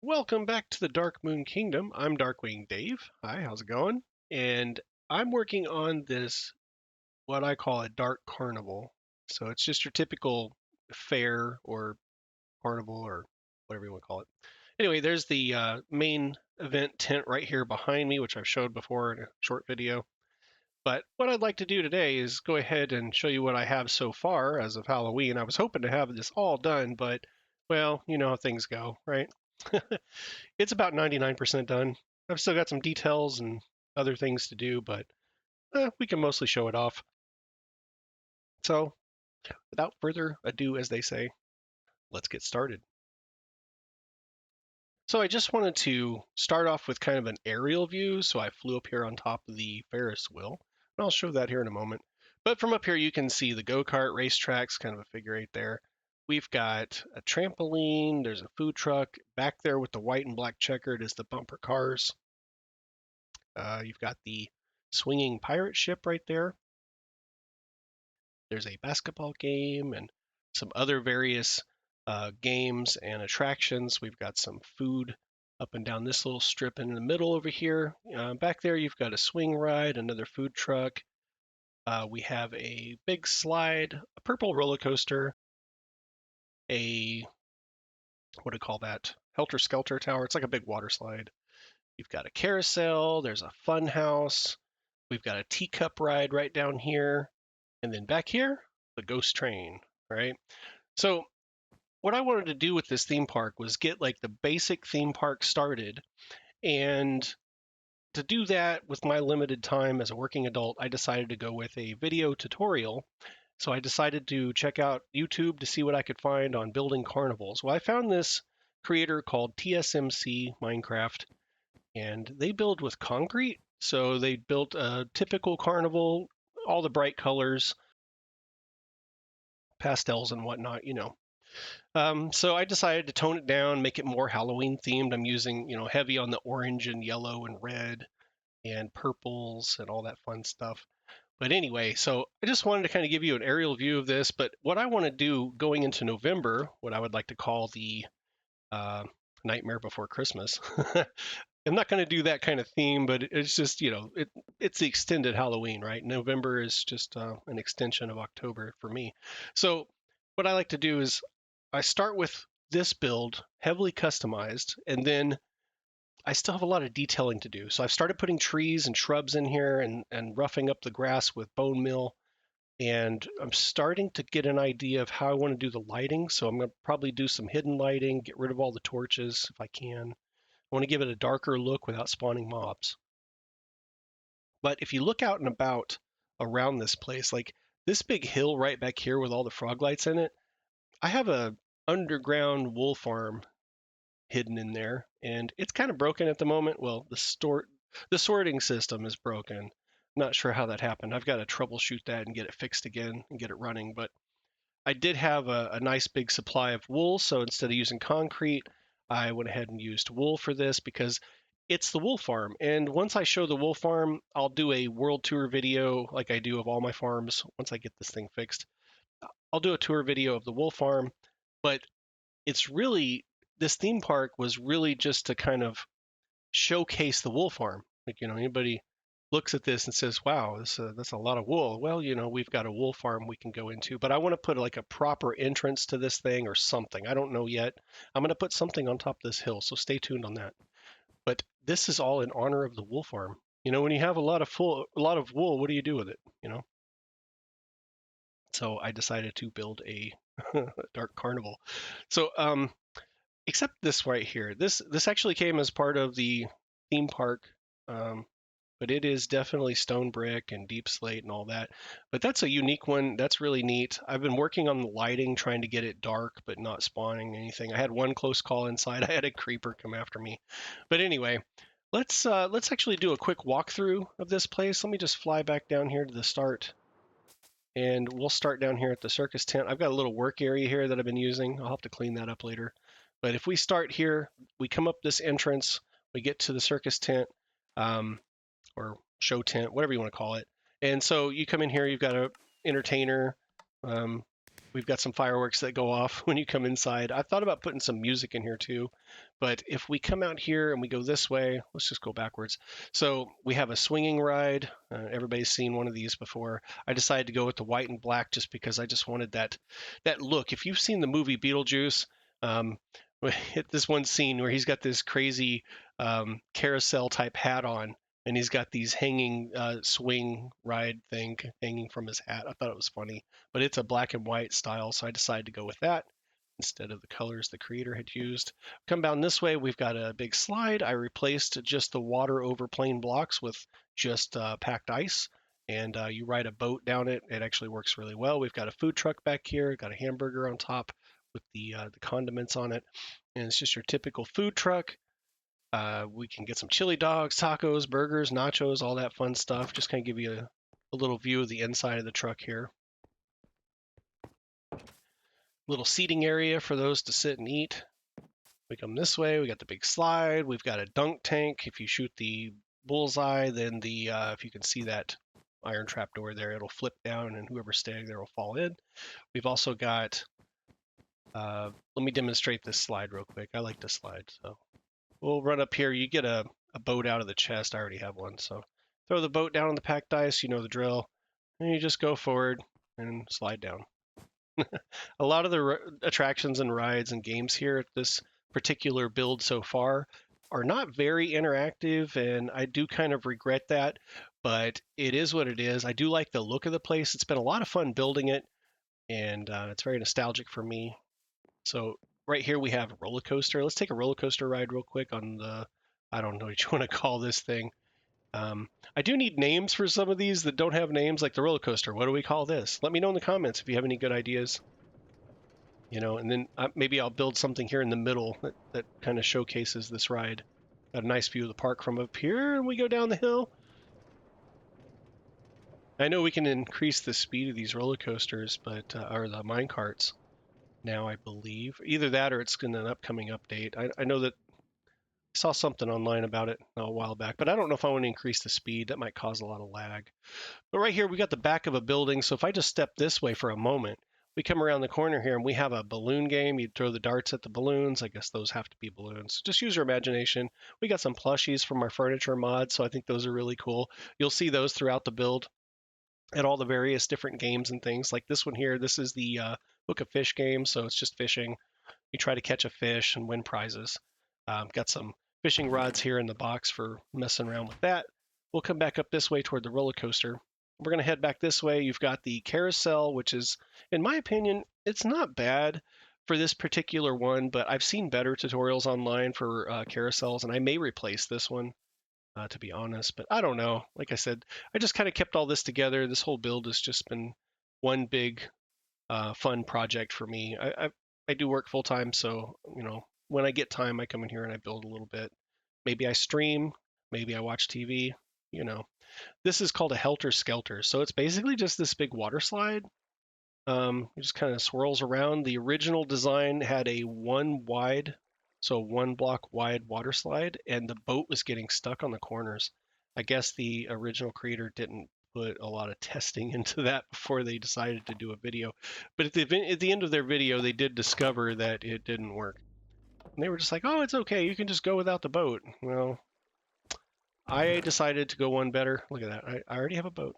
Welcome back to the Dark Moon Kingdom. I'm Darkwing Dave. Hi, how's it going? And I'm working on this, what I call a Dark Carnival. So it's just your typical fair or carnival or whatever you want to call it. Anyway, there's the main event tent right here behind me, which I've showed before in a short video. But what I'd like to do today is go ahead and show you what I have so far as of Halloween. I was hoping to have this all done, but well, you know how things go, right? It's about 99% done. I've still got some details and other things to do, but we can mostly show it off. So, without further ado, as they say, let's get started. So, I just wanted to start off with kind of an aerial view. So, I flew up here on top of the Ferris wheel, and I'll show that here in a moment. But from up here, you can see the go kart racetracks, kind of a figure eight there. We've got a trampoline, there's a food truck. Back there with the white and black checkered is the bumper cars. You've got the swinging pirate ship right there. There's a basketball game and some other various games and attractions. We've got some food up and down this little strip in the middle over here. Back there, you've got a swing ride, another food truck. We have a big slide, a purple roller coaster, a what do you call that? Helter Skelter Tower. It's like a big water slide. You've got a carousel. There's a fun house. We've got a teacup ride right down here. And then back here, the ghost train, right? So what I wanted to do with this theme park was get like the basic theme park started. And to do that with my limited time as a working adult, I decided to go with a video tutorial. So I decided to check out YouTube to see what I could find on building carnivals. Well, I found this creator called TSMC Minecraft, and they build with concrete. So they built a typical carnival, all the bright colors, pastels and whatnot. So I decided to tone it down, make it more Halloween themed. I'm using, heavy on the orange and yellow and red and purples and all that fun stuff. But anyway, so I just wanted to kind of give you an aerial view of this. But what I want to do going into November, what I would like to call the uh, Nightmare Before Christmas. I'm not going to do that kind of theme, but it's just, it's the extended Halloween, right? November is just an extension of October for me. So what I like to do is I start with this build, heavily customized, and then I still have a lot of detailing to do. So I've started putting trees and shrubs in here and roughing up the grass with bone meal. And I'm starting to get an idea of how I want to do the lighting. So I'm going to probably do some hidden lighting, get rid of all the torches if I can. I want to give it a darker look without spawning mobs. But if you look out and about around this place, like this big hill right back here with all the frog lights in it, I have a underground wool farm hidden in there, and it's kind of broken at the moment. Well, the sorting system is broken. Not sure how that happened. I've got to troubleshoot that and get it fixed again and get it running. But I did have a nice big supply of wool, so instead of using concrete, I went ahead and used wool for this because it's the wool farm. And once I show the wool farm, I'll do a world tour video like I do of all my farms once I get this thing fixed. I'll do a tour video of the wool farm, but it's really this theme park was really just to kind of showcase the wool farm. Like, anybody looks at this and says, wow, that's a lot of wool. Well, we've got a wool farm we can go into, but I want to put like a proper entrance to this thing or something. I don't know yet. I'm going to put something on top of this hill, so stay tuned on that. But this is all in honor of the wool farm. When you have a lot of wool, what do you do with it? So I decided to build a dark carnival. So except this right here. This actually came as part of the theme park, um, but it is definitely stone brick and deep slate and all that. But that's a unique one. That's really neat. I've been working on the lighting, trying to get it dark but not spawning anything. I had one close call inside. I had a creeper come after me. But anyway, let's actually do a quick walkthrough of this place. Let me just fly back down here to the start. And we'll start down here at the circus tent. I've got a little work area here that I've been using. I'll have to clean that up later. But if we start here, we come up this entrance, we get to the circus tent, or show tent, whatever you want to call it. And so you come in here, you've got a entertainer. Um, We've got some fireworks that go off when you come inside. I thought about putting some music in here too, but if we come out here and we go this way, let's just go backwards. So we have a swinging ride. Everybody's seen one of these before. I decided to go with the white and black just because I just wanted that look. If you've seen the movie Beetlejuice, um, hit this one scene where he's got this crazy carousel type hat on, and he's got these hanging swing ride thing hanging from his hat. I thought it was funny, but it's a black and white style, so I decided to go with that instead of the colors the creator had used. Come down this way, we've got a big slide. I replaced just the water over plain blocks with just packed ice, and you ride a boat down it. It actually works really well. We've got a food truck back here, got a hamburger on top with the condiments on it, and it's just your typical food truck. We can get some chili dogs, tacos, burgers, nachos, all that fun stuff. Just kind of give you a little view of the inside of the truck here. Little seating area for those to sit and eat. We come this way. We got the big slide. We've got a dunk tank. If you shoot the bullseye, then if you can see that iron trap door there, it'll flip down and whoever's standing there will fall in. We've also got, let me demonstrate this slide real quick. I like to slide, so we'll run up here. You get a boat out of the chest. I already have one, so throw the boat down on the packed ice. You know the drill. And you just go forward and slide down. A lot of the attractions and rides and games here at this particular build so far are not very interactive, and I do kind of regret that, but it is what it is. I do like the look of the place. It's been a lot of fun building it, and it's very nostalgic for me. So right here we have a roller coaster. Let's take a roller coaster ride real quick on the, I don't know what you want to call this thing. I do need names for some of these that don't have names, like the roller coaster. What do we call this? Let me know in the comments if you have any good ideas. And then maybe I'll build something here in the middle that kind of showcases this ride. Got a nice view of the park from up here, and we go down the hill. I know we can increase the speed of these roller coasters, but or the mine carts now, I believe. Either that or it's in an upcoming update. I know that I saw something online about it a while back, but I don't know if I want to increase the speed. That might cause a lot of lag. But right here, we got the back of a building. So if I just step this way for a moment, we come around the corner here and we have a balloon game. You throw the darts at the balloons. I guess those have to be balloons. Just use your imagination. We got some plushies from our furniture mod, so I think those are really cool. You'll see those throughout the build at all the various different games and things. Like this one here, this is the Book of Fish game, so it's just fishing. You try to catch a fish and win prizes. Got some fishing rods here in the box for messing around with that. We'll come back up this way toward the roller coaster. We're going to head back this way. You've got the carousel, which is, in my opinion, it's not bad for this particular one, but I've seen better tutorials online for carousels, and I may replace this one, to be honest. But I don't know. Like I said, I just kind of kept all this together. This whole build has just been one big fun project for me. I do work full time, so when I get time, I come in here and I build a little bit. Maybe I stream, maybe I watch TV. This is called a Helter Skelter, so it's basically just this big water slide. It just kind of swirls around. The original design had a one block wide water slide, and the boat was getting stuck on the corners. I guess the original creator didn't put a lot of testing into that before they decided to do a video. But at the end of their video, they did discover that it didn't work. And they were just like, oh, it's okay. You can just go without the boat. Well, I decided to go one better. Look at that. I already have a boat.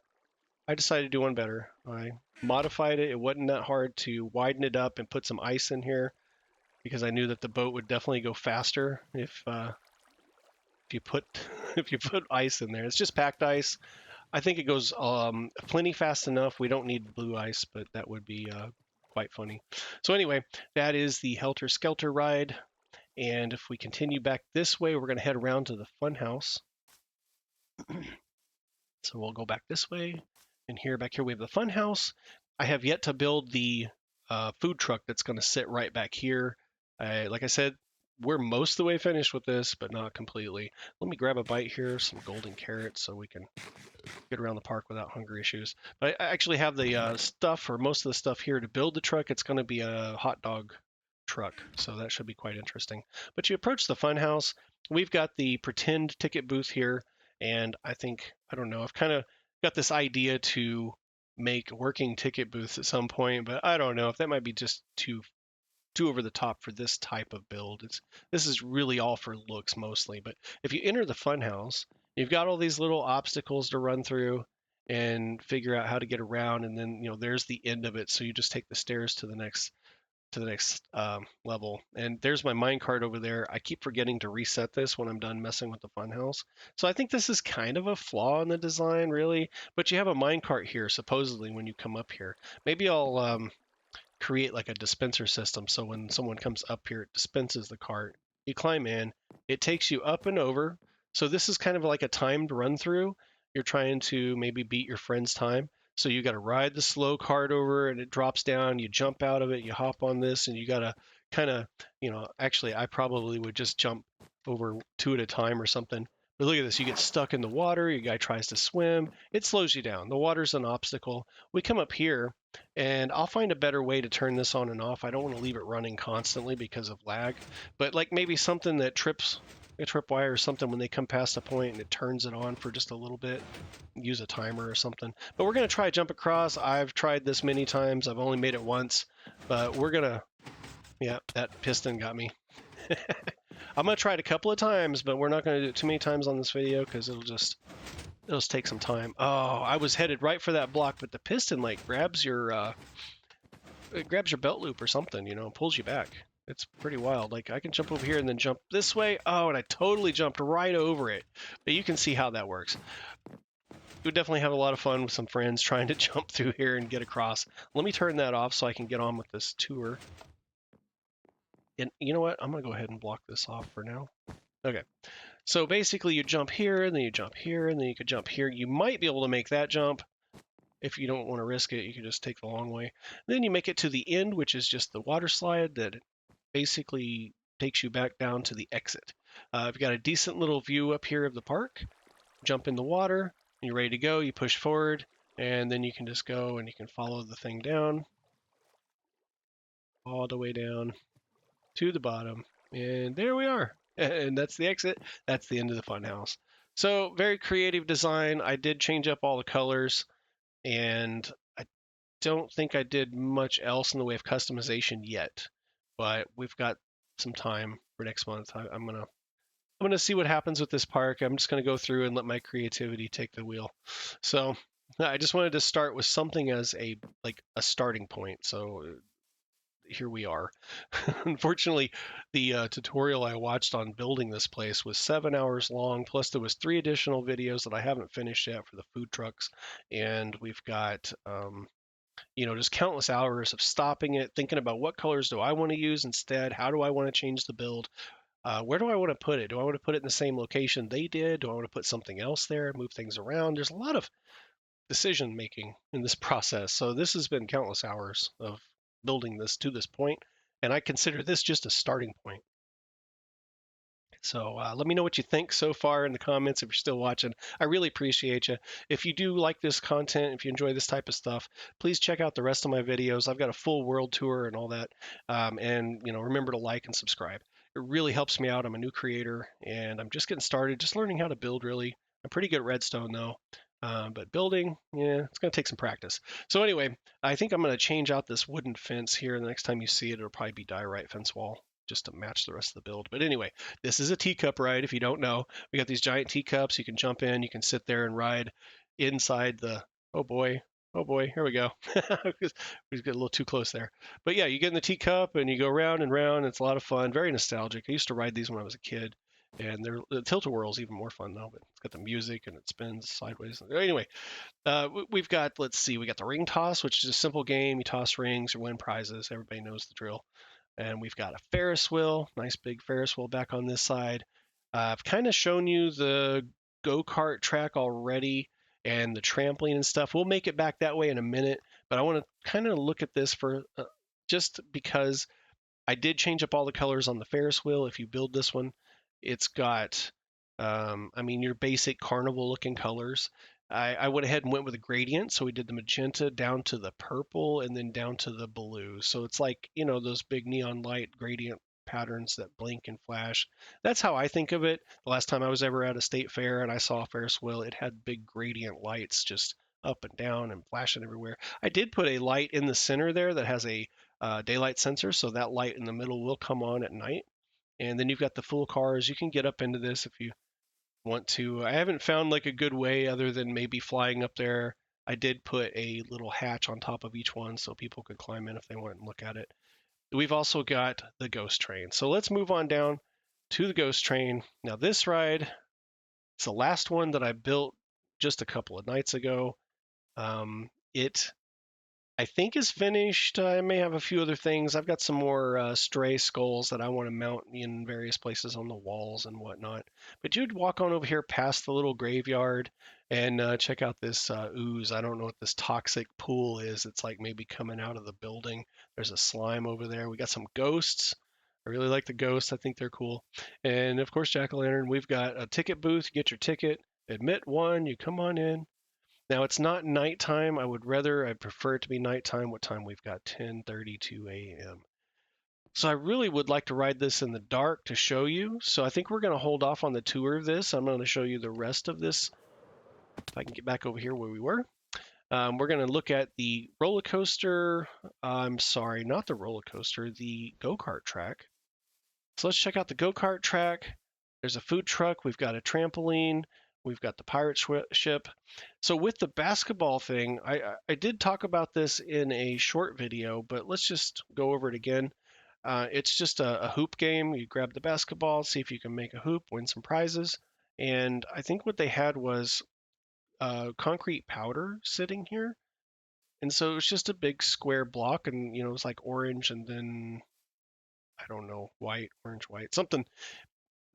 I decided to do one better. I modified it. It wasn't that hard to widen it up and put some ice in here because I knew that the boat would definitely go faster if you put if you put ice in there. It's just packed ice. I think it goes plenty fast enough. We don't need blue ice, but that would be quite funny. So anyway, that is the Helter Skelter ride. And if we continue back this way, we're going to head around to the fun house. So we'll go back this way. And back here we have the fun house. I have yet to build the food truck that's going to sit right back here. Like I said, we're most of the way finished with this, but not completely. Let me grab a bite here, some golden carrots, so we can get around the park without hunger issues. But I actually have the stuff, or most of the stuff here to build the truck. It's going to be a hot dog truck, so that should be quite interesting. But you approach the fun house. We've got the pretend ticket booth here, and I don't know, I've kind of got this idea to make working ticket booths at some point, but I don't know if that might be just too over the top for this type of build. This is really all for looks mostly. But if you enter the funhouse, you've got all these little obstacles to run through and figure out how to get around, and then there's the end of it. So you just take the stairs to the next level. And there's my minecart over there. I keep forgetting to reset this when I'm done messing with the funhouse. So I think this is kind of a flaw in the design, really. But you have a minecart here, supposedly, when you come up here. Maybe I'll create like a dispenser system. So when someone comes up here, it dispenses the cart. You climb in, it takes you up and over. So this is kind of like a timed run through. You're trying to maybe beat your friend's time. So you got to ride the slow cart over and it drops down. You jump out of it, you hop on this, and you got to kind of, actually, I probably would just jump over two at a time or something. But look at this, you get stuck in the water, your guy tries to swim, it slows you down. The water's an obstacle. We come up here and I'll find a better way to turn this on and off. I don't want to leave it running constantly because of lag, but like maybe something that trips a tripwire or something when they come past a point and it turns it on for just a little bit. Use a timer or something. But we're going to try jump across. I've tried this many times. I've only made it once, but we're going to, yeah, that piston got me. I'm going to try it a couple of times, but we're not going to do it too many times on this video because it'll just take some time. Oh, I was headed right for that block, but the piston like grabs your belt loop or something, pulls you back. It's pretty wild. Like I can jump over here and then jump this way. Oh, and I totally jumped right over it. But you can see how that works. We definitely have a lot of fun with some friends trying to jump through here and get across. Let me turn that off so I can get on with this tour. And you know what? I'm going to go ahead and block this off for now. Okay. So basically you jump here, and then you jump here, and then you could jump here. You might be able to make that jump. If you don't want to risk it, you can just take the long way. And then you make it to the end, which is just the water slide that basically takes you back down to the exit. You've got a decent little view up here of the park. Jump in the water, you're ready to go, you push forward, and then you can just go and you can follow the thing down, all the way down to the bottom. And there we are. And that's the exit. That's the end of the funhouse. So very creative design. I did change up all the colors, and I don't think I did much else in the way of customization yet, but we've got some time for next month. I'm gonna see what happens with this park. I'm just gonna go through and let my creativity take the wheel. So I just wanted to start with something as a starting point. So here we are. Unfortunately, the tutorial I watched on building this place was 7 hours long. Plus, there was 3 additional videos that I haven't finished yet for the food trucks, and we've got just countless hours of stopping it, thinking about what colors do I want to use instead, how do I want to change the build, where do I want to put it? Do I want to put it in the same location they did? Do I want to put something else there, move things around? There's a lot of decision making in this process. So this has been countless hours of building this to this point, and I consider this just a starting point. So let me know what you think so far in the comments if you're still watching. I really appreciate you. If you do like this content, if you enjoy this type of stuff, please check out the rest of my videos. I've got a full world tour and all that. And remember to like and subscribe. It really helps me out. I'm a new creator and I'm just getting started, just learning how to build really. I'm pretty good at redstone though. But building, yeah, it's going to take some practice. So anyway, I think I'm going to change out this wooden fence here. The next time you see it, it'll probably be diorite fence wall just to match the rest of the build. But anyway, this is a teacup ride. If you don't know, we got these giant teacups. You can jump in, you can sit there and ride inside the, oh boy, here we go. We just get a little too close there. But yeah, you get in the teacup and you go round and round. It's a lot of fun, very nostalgic. I used to ride these when I was a kid. And the tilt-a-whirl is even more fun though, but it's got the music and it spins sideways. Anyway, we've got, let's see, we got the ring toss, which is a simple game. You toss rings or win prizes. Everybody knows the drill. And we've got a Ferris wheel, nice big Ferris wheel back on this side. I've kind of shown you the go-kart track already and the trampoline and stuff. We'll make it back that way in a minute, but I want to kind of look at this for just because I did change up all the colors on the Ferris wheel. If you build this one, it's got, your basic carnival looking colors. I went ahead and went with a gradient. So we did the magenta down to the purple and then down to the blue. So it's like, those big neon light gradient patterns that blink and flash. That's how I think of it. The last time I was ever at a state fair and I saw a Ferris wheel, it had big gradient lights just up and down and flashing everywhere. I did put a light in the center there that has a daylight sensor, so that light in the middle will come on at night. And then you've got the full cars. You can get up into this if you want to. I haven't found like a good way other than maybe flying up there. I did put a little hatch on top of each one so people could climb in if they want and look at it. We've also got the ghost train. So let's move on down to the ghost train. Now this ride, it's the last one that I built just a couple of nights ago. It I think is finished. I may have a few other things. I've got some more stray skulls that I want to mount in various places on the walls and whatnot. But you'd walk on over here past the little graveyard and check out this ooze. I don't know what this toxic pool is. It's like maybe coming out of the building. There's a slime over there. We got some ghosts. I really like the ghosts. I think they're cool. And of course, jack-o'-lantern. We've got a ticket booth. You get your ticket. Admit one. You come on in. Now it's not nighttime. I prefer it to be nighttime. What time we've got? 10:32 a.m. So I really would like to ride this in the dark to show you. So I think we're going to hold off on the tour of this. I'm going to show you the rest of this. If I can get back over here where we were. We're going to look at the roller coaster. I'm sorry, not the roller coaster, the go-kart track. So let's check out the go-kart track. There's a food truck. We've got a trampoline. We've got the pirate ship. So with the basketball thing, I did talk about this in a short video, but let's just go over it again. It's just a hoop game. You grab the basketball, see if you can make a hoop, win some prizes. And I think what they had was concrete powder sitting here. And so it was just a big square block, and it was like orange and then I don't know, white, orange, white, something.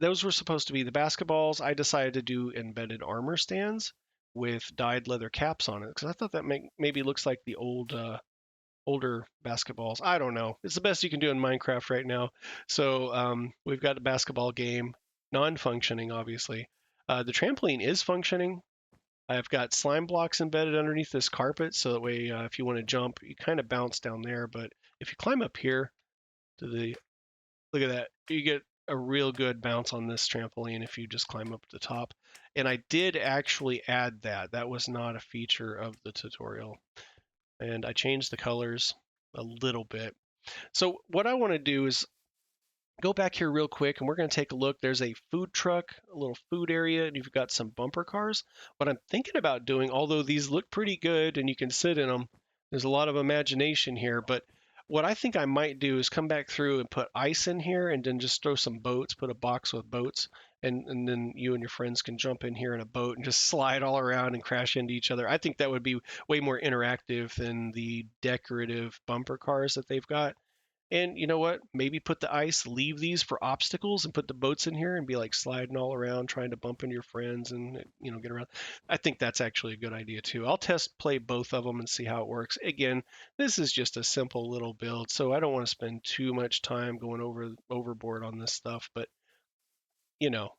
Those were supposed to be the basketballs. I decided to do embedded armor stands with dyed leather caps on it because I thought that maybe looks like the older basketballs. I don't know. It's the best you can do in Minecraft right now. So we've got a basketball game, non-functioning, obviously. The trampoline is functioning. I've got slime blocks embedded underneath this carpet, so that way if you want to jump, you kind of bounce down there. But if you climb up here to the look at that. You get a real good bounce on this trampoline if you just climb up to the top. And I did actually add that. That was not a feature of the tutorial. And I changed the colors a little bit. So what I want to do is go back here real quick and we're going to take a look. There's a food truck, a little food area, and you've got some bumper cars. What I'm thinking about doing, although these look pretty good and you can sit in them, there's a lot of imagination here, but what I think I might do is come back through and put ice in here and then just throw some boats, put a box with boats, and then you and your friends can jump in here in a boat and just slide all around and crash into each other. I think that would be way more interactive than the decorative bumper cars that they've got. And you know what? Maybe put the ice, leave these for obstacles, and put the boats in here and be like sliding all around, trying to bump into your friends and get around. I think that's actually a good idea too. I'll test play both of them and see how it works. Again, this is just a simple little build, so I don't want to spend too much time going overboard on this stuff. But you know,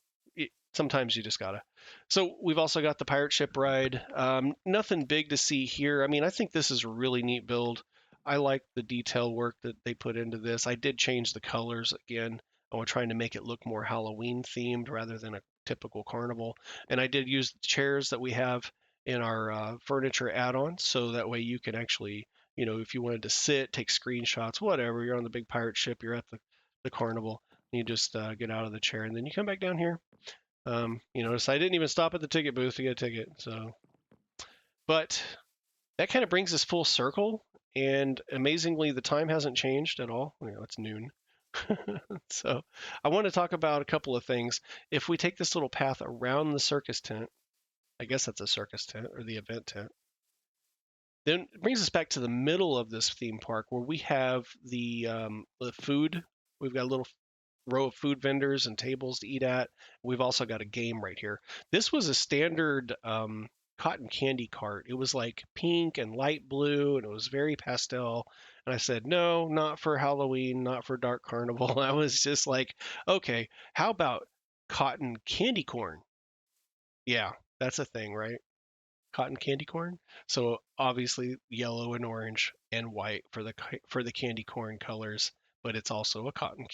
sometimes you just gotta. So we've also got the pirate ship ride. Nothing big to see here. I mean, I think this is a really neat build. I like the detail work that they put into this. I did change the colors again. I was trying to make it look more Halloween themed rather than a typical carnival. And I did use the chairs that we have in our furniture add-on, so that way you can actually, if you wanted to sit, take screenshots, whatever. You're on the big pirate ship, you're at the carnival. You just get out of the chair and then you come back down here. So I didn't even stop at the ticket booth to get a ticket. So, but that kind of brings us full circle. And amazingly, the time hasn't changed at all. It's noon. So I want to talk about a couple of things. If we take this little path around the circus tent, I guess that's a circus tent or the event tent. Then it brings us back to the middle of this theme park where we have the food. We've got a little row of food vendors and tables to eat at. We've also got a game right here. This was a standard cotton candy cart. It was like pink and light blue, and it was very pastel. And I said, no, not for Halloween, not for Dark Carnival. I was just like, okay, how about cotton candy corn? Yeah, that's a thing, right? Cotton candy corn. So obviously yellow and orange and white for the candy corn colors, but it's also a cotton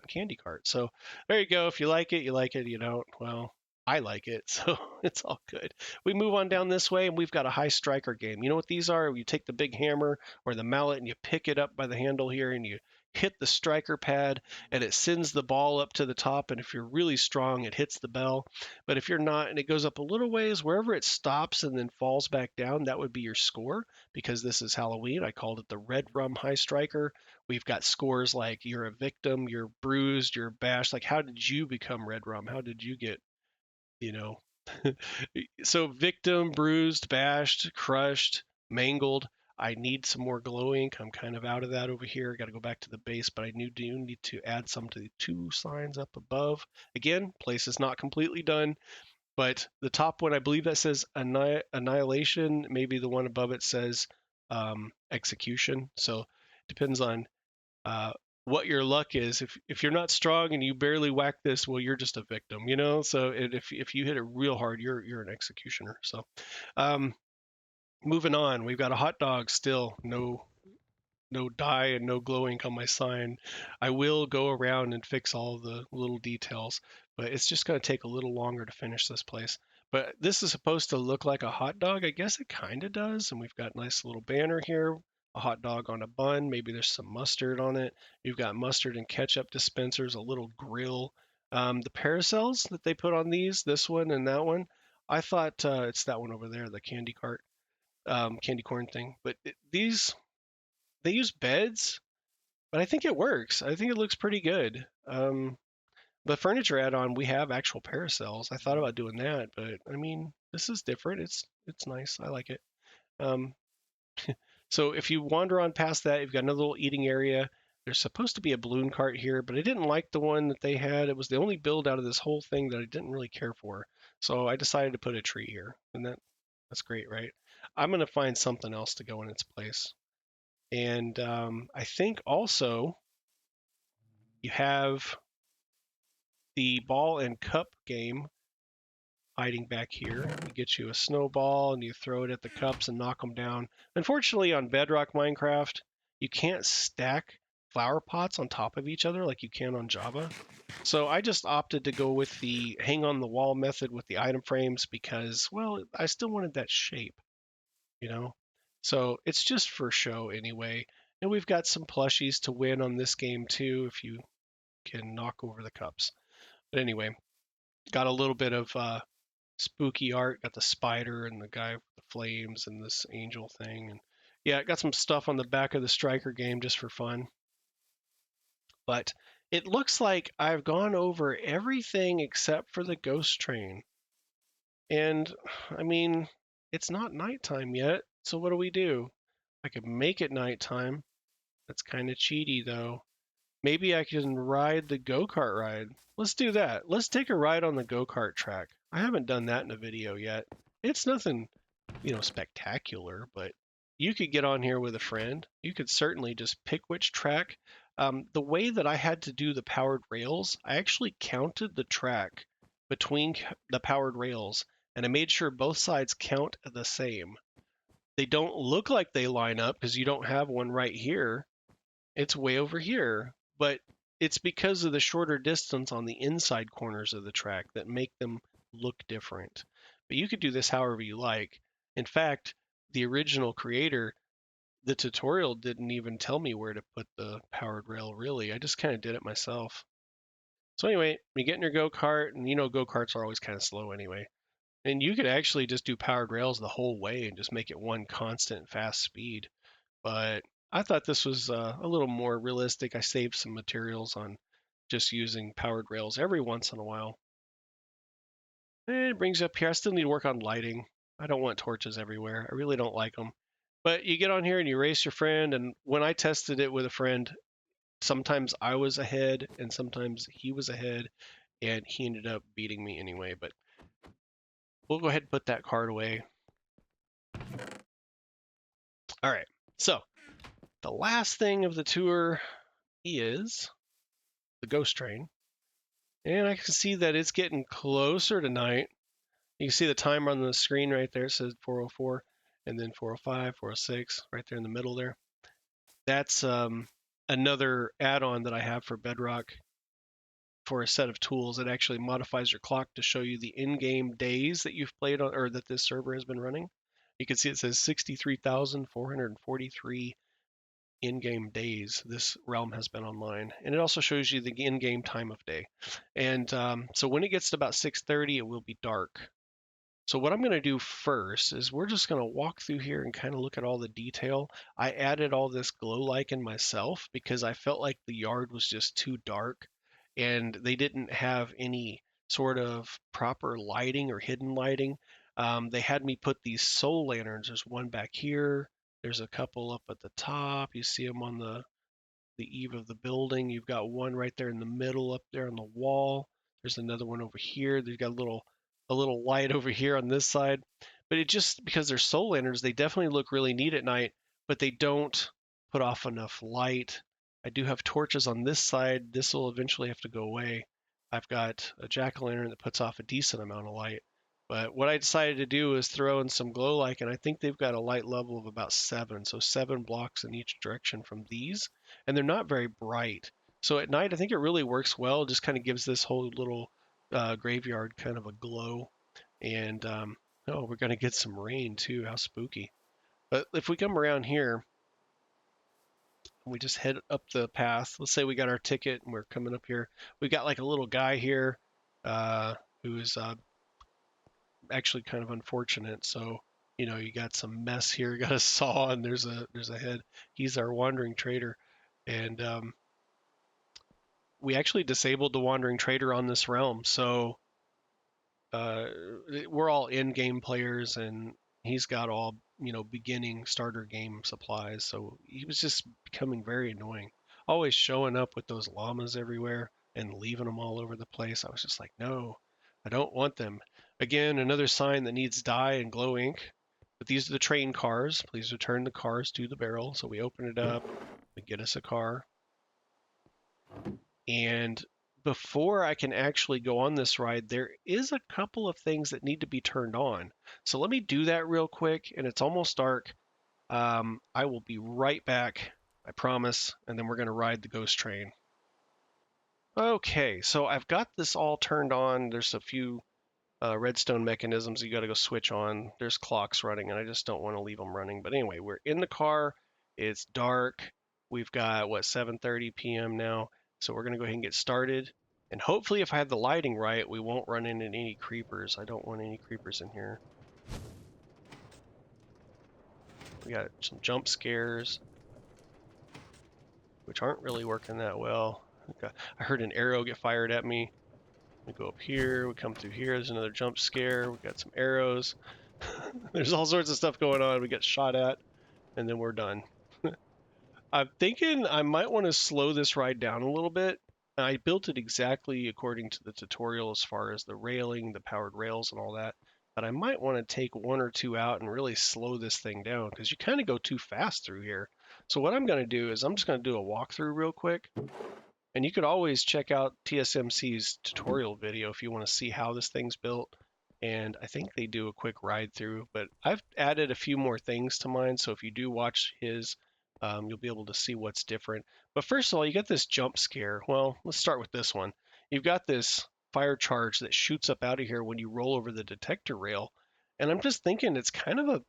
candy cart. So there you go. If you like it, you like it. You don't, well, I like it, so it's all good. We move on down this way, and we've got a high striker game. You know what these are? You take the big hammer or the mallet, and you pick it up by the handle here, and you hit the striker pad, and it sends the ball up to the top. And if you're really strong, it hits the bell. But if you're not, and it goes up a little ways, wherever it stops and then falls back down, that would be your score. Because this is Halloween, I called it the Redrum High Striker. We've got scores like you're a victim, you're bruised, you're bashed. Like, how did you become Redrum? How did you get, you know? So victim, bruised, bashed, crushed, mangled. I need some more glow ink. I'm kind of out of that over here. Got to go back to the base, but I do need to add some to the two signs up above. Again, place is not completely done, but the top one, I believe that says annihilation. Maybe the one above it says execution. So it depends on uh, what your luck is. If you're not strong and you barely whack this, well, you're just a victim, you know. So if you hit it real hard, you're an executioner. So um, moving on, we've got a hot dog still. No dye and no glow ink on my sign. I will go around and fix all the little details, but it's just going to take a little longer to finish this place. But this is supposed to look like a hot dog. I guess it kind of does. And we've got a nice little banner here, a hot dog on a bun. Maybe there's some mustard on it. You've got mustard and ketchup dispensers, a little grill. The paracels that they put on these, this one and that one, I thought it's that one over there, the candy cart, candy corn thing. But these, they use beds, but I think it works. I think it looks pretty good. The furniture add-on, we have actual paracels. I thought about doing that, but I mean, this is different. It's nice. I like it. Um, so if you wander on past that, you've got another little eating area. There's supposed to be a balloon cart here, but I didn't like the one that they had. It was the only build out of this whole thing that I didn't really care for. So I decided to put a tree here, and that's great, right? I'm gonna find something else to go in its place. And I think also you have the ball and cup game hiding back here. You get you a snowball and you throw it at the cups and knock them down. Unfortunately, on Bedrock Minecraft, you can't stack flower pots on top of each other like you can on Java. So I just opted to go with the hang on the wall method with the item frames because, well, I still wanted that shape, you know? So it's just for show anyway. And we've got some plushies to win on this game too if you can knock over the cups. But anyway, got a little bit of spooky art. Got the spider and the guy with the flames and this angel thing. And yeah, got some stuff on the back of the striker game just for fun. But it looks like I've gone over everything except for the ghost train. And I mean, it's not nighttime yet. So what do we do? I could make it nighttime. That's kind of cheaty though. Maybe I can ride the go-kart ride. Let's do that. Let's take a ride on the go-kart track. I haven't done that in a video yet. It's nothing, spectacular, but you could get on here with a friend. You could certainly just pick which track. The way that I had to do the powered rails, I actually counted the track between the powered rails, and I made sure both sides count the same. They don't look like they line up because you don't have one right here, it's way over here, but it's because of the shorter distance on the inside corners of the track that make them look different. But you could do this however you like. In fact, the original creator, the tutorial didn't even tell me where to put the powered rail really. I just kind of did it myself. So anyway, you get in your go-kart, and go-karts are always kind of slow anyway. And you could actually just do powered rails the whole way and just make it one constant fast speed. But I thought this was a little more realistic. I saved some materials on just using powered rails every once in a while. And it brings up here. I still need to work on lighting. I don't want torches everywhere. I really don't like them. But you get on here and you race your friend. And when I tested it with a friend, sometimes I was ahead and sometimes he was ahead. And he ended up beating me anyway. But we'll go ahead and put that card away. All right. So the last thing of the tour is the ghost train. And I can see that it's getting closer to night. You can see the timer on the screen right there. It says 4:04, and then 4:05, 4:06, right there in the middle there. That's another add-on that I have for Bedrock. for a set of tools. It actually modifies your clock to show you the in-game days that you've played on, or that this server has been running. You can see it says 63,443 in-game days this realm has been online, and it also shows you the in-game time of day. And so when it gets to about 6:30, it will be dark. So what I'm going to do first is we're just going to walk through here and kind of look at all the detail. I added all this glow lichen myself because I felt like the yard was just too dark and they didn't have any sort of proper lighting or hidden lighting. They had me put these soul lanterns. There's one back here. There's a couple up at the top. You see them on the eave of the building. You've got one right there in the middle up there on the wall. There's another one over here. They've got a little light over here on this side. But it just, because they're soul lanterns, they definitely look really neat at night, but they don't put off enough light. I do have torches on this side. This will eventually have to go away. I've got a jack-o'-lantern that puts off a decent amount of light. But what I decided to do is throw in some glow light, and I think they've got a light level of about 7, so 7 blocks in each direction from these, and they're not very bright. So at night, I think it really works well. It just kind of gives this whole little graveyard kind of a glow. And oh, we're gonna get some rain too. How spooky! But if we come around here, we just head up the path. Let's say we got our ticket and we're coming up here. We got like a little guy here uh, who's actually kind of unfortunate. So you got some mess here. You got a saw and there's a head. He's our wandering trader, and we actually disabled the wandering trader on this realm. So uh, we're all in-game players, and he's got all beginning starter game supplies. So he was just becoming very annoying, always showing up with those llamas everywhere and leaving them all over the place. I was just like, no, I don't want them. Again, another sign that needs dye and glow ink. But these are the train cars. Please return the cars to the barrel. So we open it up, we get us a car, and before I can actually go on this ride, there is a couple of things that need to be turned on. So let me do that real quick, and it's almost dark. I will be right back, I promise, and then we're going to ride the ghost train. Okay, so I've got this all turned on. There's a few redstone mechanisms you got to go switch on. There's clocks running, and I just don't want to leave them running. But anyway, we're in the car. It's dark. We've got, what, 7:30 p.m. now. So we're going to go ahead and get started. And hopefully, if I have the lighting right, we won't run into any creepers. I don't want any creepers in here. We got some jump scares, which aren't really working that well. I heard an arrow get fired at me. We go up here, we come through here, there's another jump scare, we got some arrows. There's all sorts of stuff going on. We get shot at, and then we're done. I'm thinking I might want to slow this ride down a little bit. I built it exactly according to the tutorial as far as the railing, the powered rails, and all that. But I might want to take one or two out and really slow this thing down because you kind of go too fast through here. So what I'm going to do is I'm just going to do a walkthrough real quick. And you could always check out TSMC's tutorial video if you want to see how this thing's built. And I think they do a quick ride through, but I've added a few more things to mine. So if you do watch his, you'll be able to see what's different. But first of all, you got this jump scare. Well, let's start with this one. You've got this fire charge that shoots up out of here when you roll over the detector rail. And I'm just thinking it's kind of a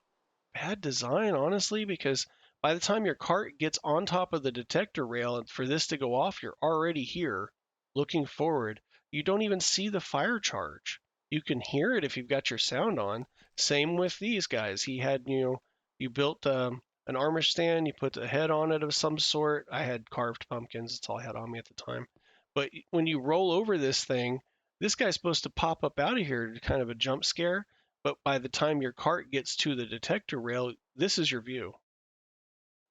bad design, honestly, because by the time your cart gets on top of the detector rail and for this to go off, you're already here looking forward. You don't even see the fire charge. You can hear it if you've got your sound on. Same with these guys. He had, you built an armor stand, you put a head on it of some sort. I had carved pumpkins. That's all I had on me at the time. But when you roll over this thing, this guy's supposed to pop up out of here, kind of a jump scare. But by the time your cart gets to the detector rail, this is your view.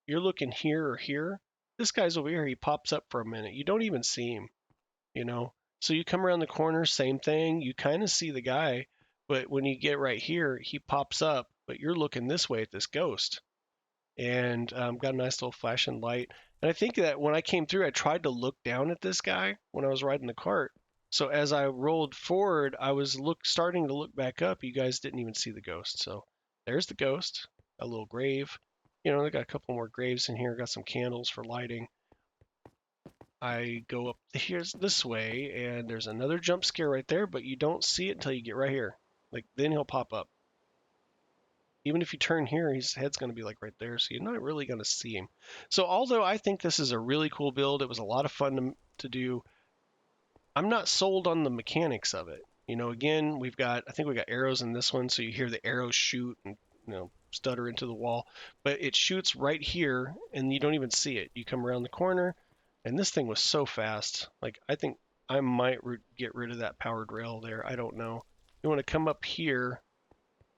You're looking here or here. This guy's over here. He pops up for a minute. You don't even see him. So you come around the corner, same thing. You kind of see the guy, but when you get right here, he pops up, but you're looking this way at this ghost. And got a nice little flashing light. And I think that when I came through, I tried to look down at this guy when I was riding the cart. So as I rolled forward, I was starting to look back up. You guys didn't even see the ghost. So there's the ghost, a little grave. They got a couple more graves in here. Got some candles for lighting. I go up here's this way, and there's another jump scare right there, but you don't see it until you get right here. Like then he'll pop up. Even if you turn here, his head's going to be like right there, so you're not really going to see him. So although I think this is a really cool build, it was a lot of fun to do. I'm not sold on the mechanics of it. You know, again, I think we got arrows in this one, so you hear the arrows shoot and stutter into the wall, but it shoots right here, and you don't even see it. You come around the corner, and this thing was so fast. Like I think I might get rid of that powered rail there. I don't know. You want to come up here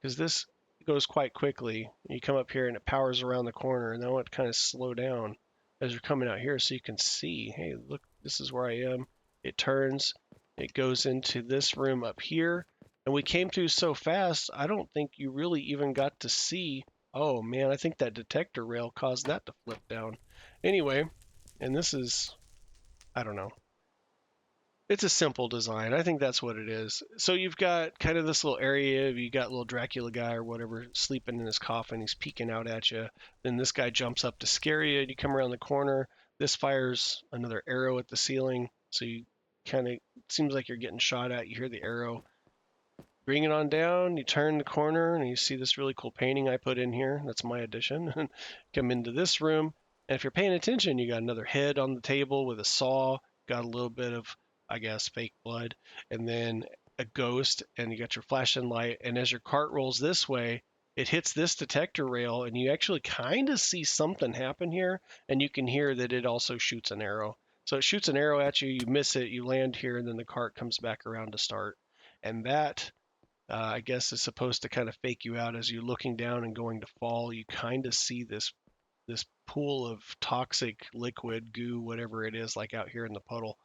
because this goes quite quickly. You come up here and it powers around the corner, and then I want to kind of slow down as you're coming out here so you can see, hey, look, this is where I am. It turns, it goes into this room up here, and we came through so fast, I don't think you really even got to see, oh man, I think that detector rail caused that to flip down. Anyway, and this is, I don't know, it's a simple design. I think that's what it is. So you've got kind of this little area. You got little Dracula guy or whatever sleeping in his coffin. He's peeking out at you. Then this guy jumps up to scare you. You come around the corner. This fires another arrow at the ceiling. So you kind of seems like you're getting shot at. You hear the arrow. Bring it on down. You turn the corner and you see this really cool painting I put in here. That's my addition. Come into this room. And if you're paying attention, you got another head on the table with a saw. Got a little bit of, I guess, fake blood. And then a ghost. And you got your flashing light. And as your cart rolls this way, it hits this detector rail. And you actually kind of see something happen here. And you can hear that it also shoots an arrow. So it shoots an arrow at you. You miss it. You land here. And then the cart comes back around to start. And that I guess is supposed to kind of fake you out as you're looking down and going to fall. You kind of see this pool of toxic liquid goo, whatever it is, like out here in the puddle.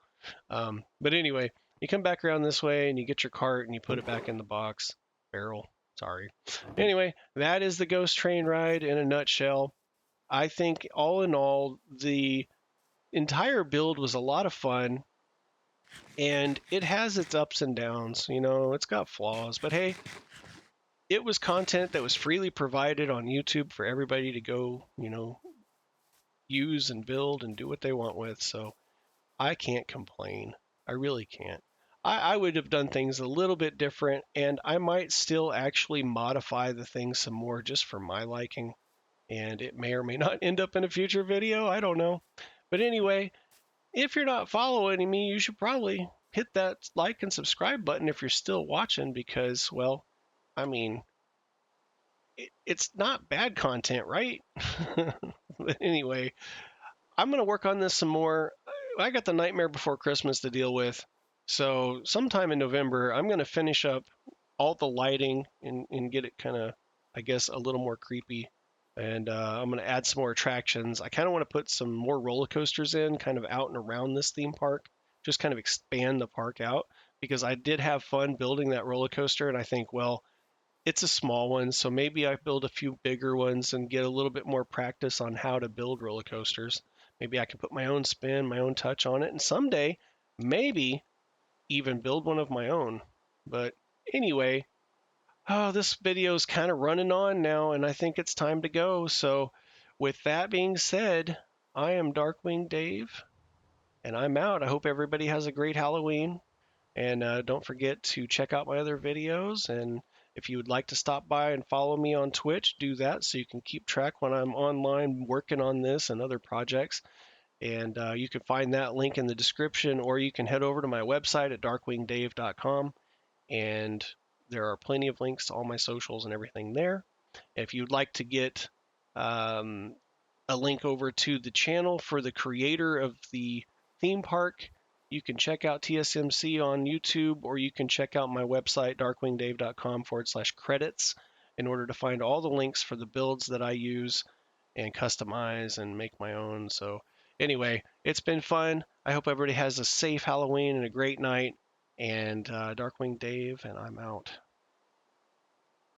But anyway, you come back around this way and you get your cart and you put it back in the box barrel. Sorry. Anyway, that is the ghost train ride in a nutshell. I think all in all, the entire build was a lot of fun. And it has its ups and downs, it's got flaws, but hey, it was content that was freely provided on YouTube for everybody to go, use and build and do what they want with. So I can't complain. I really can't. I would have done things a little bit different, and I might still actually modify the thing some more just for my liking. And it may or may not end up in a future video. I don't know. But anyway, if you're not following me, you should probably hit that like and subscribe button if you're still watching because, well, I mean, it's not bad content, right? But anyway, I'm going to work on this some more. I got the Nightmare Before Christmas to deal with. So sometime in November, I'm going to finish up all the lighting and get it kind of, I guess, a little more creepy. And I'm going to add some more attractions. I kind of want to put some more roller coasters in, kind of out and around this theme park, just kind of expand the park out because I did have fun building that roller coaster. And I think, well, it's a small one, so maybe I build a few bigger ones and get a little bit more practice on how to build roller coasters. Maybe I can put my own spin, my own touch on it, and someday, maybe even build one of my own. But anyway, this video is kind of running on now, and I think it's time to go. So with that being said, I am Darkwing Dave, and I'm out. I hope everybody has a great Halloween. And don't forget to check out my other videos. And if you would like to stop by and follow me on Twitch, do that so you can keep track when I'm online working on this and other projects. And you can find that link in the description, or you can head over to my website at darkwingdave.com. And there are plenty of links to all my socials and everything there. If you'd like to get a link over to the channel for the creator of the theme park, you can check out TSMC on YouTube, or you can check out my website, darkwingdave.com/credits, in order to find all the links for the builds that I use and customize and make my own. So anyway, it's been fun. I hope everybody has a safe Halloween and a great night. And Darkwing Dave, and I'm out.